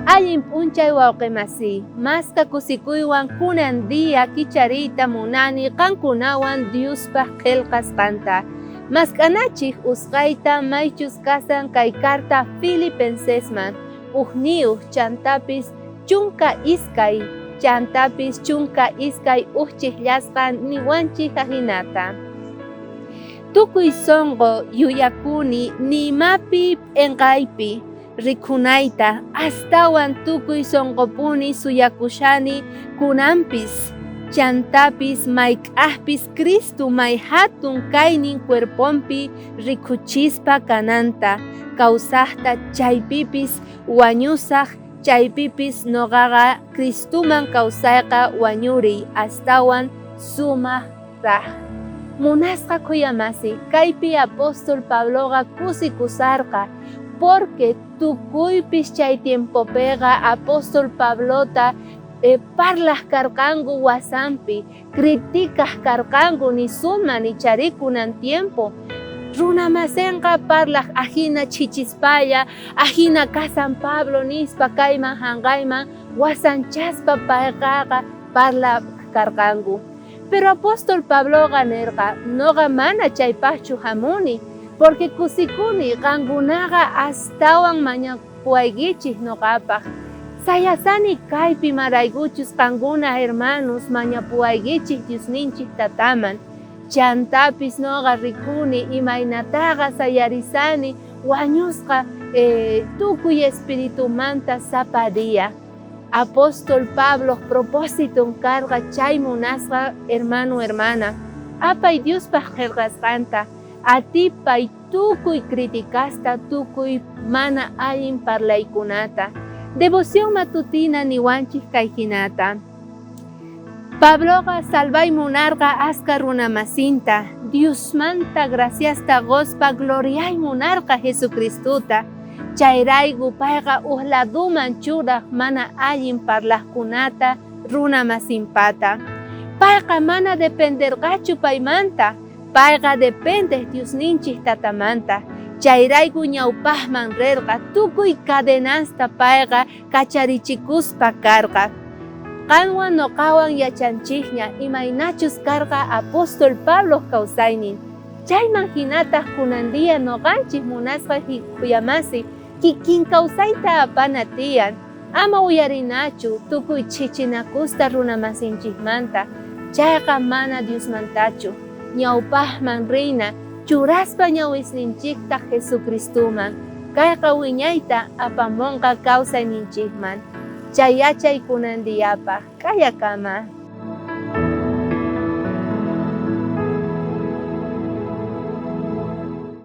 Allin p'unchay wawqimasi, maska kusikuywan kunan día kichariyta munani qankunawan Diospaq qillqasqanta. Mask'anachik usqayta maychus kasan kay carta Filipensesman, uhniyuq chantapis chunka iskay, uchchikllasqa niwanchik hinata. Tukuy sonqo yuyakuni nimapi p'inqaypi rikunayta, astawan tukuy sonqopuni suyakushani kunanpis, chantapis mayk'aqpis Cristo may hatun kaynin cuerponpi rikuchispa kananta, kawsaqta chaypipis wañusaq, chaypipis noqaqa Cristuman kawsayqa wañuriy, astawan sumaqraq. Munasqa kuyamasi, kaypi apóstol Pabloqa kusikusarqa, porque tukuypis chay tiempopega apóstol Pablota parlaq karqanku wasanpi, criticaq karqanku ni suma ni charikunan tiempo. Runa masinqa parlaq ajina chichispalla, ajina kasan Pablo nispa kayman hanqayman wasanchaspa payqaqa parlaq karqanku. Pero apóstol Pabloqa nirqa noqa mana chaypaqchu hamuni, porque kusikuni qankunaqa astawan mañapuaykichik noqapaq. Sayasani kaypi maraykuchus qankuna hermanos mañapuaykichik Diosninchik tataman. Chantapis noqa rikuni imaynataqa sayarisani wañusqa tukuy espiritumanta sapadia. Apóstol Pablo propósito karqa chay munasqa hermano hermana. Apay Diospaq qillqasqanta, atipay tukuy criticasta tukuy mana allin parlaykunata. Devoción matutina niwanchik kay hinata. Pabloqa salvaymunarqa aska runamasinta, Diosmanta graciasta gozpa gloriaymunarqa Jesucristuta. Chayrayku payqa uhladuman churaq mana allin parlaqkunata runamasinpata. Payqa mana dependerqachu paymanta, payqa depende Diosninchik tatamanta. Chayrayku ñawpaqman rirqa tukuy cadenasta payqa kacharichikuspa karqa. Qanwan noqawan yachanchikña imaynachus karqa apóstol Pablo kawsaynin. Chayman hinataq kunandiya noqanchik munasqa kuyamasi kikin kawsayta apana tiyan. Ama uyarinachu tukuy chichinakusta runamasinchikmanta. Chayqa mana Diosmantachu. Ñawpaqman rina churaspa ñawisninchikta Jesucristuman. Kayqa wiñayta apamunqa kawsayninchikman. Chay yachay kunandiyapaq kayakama.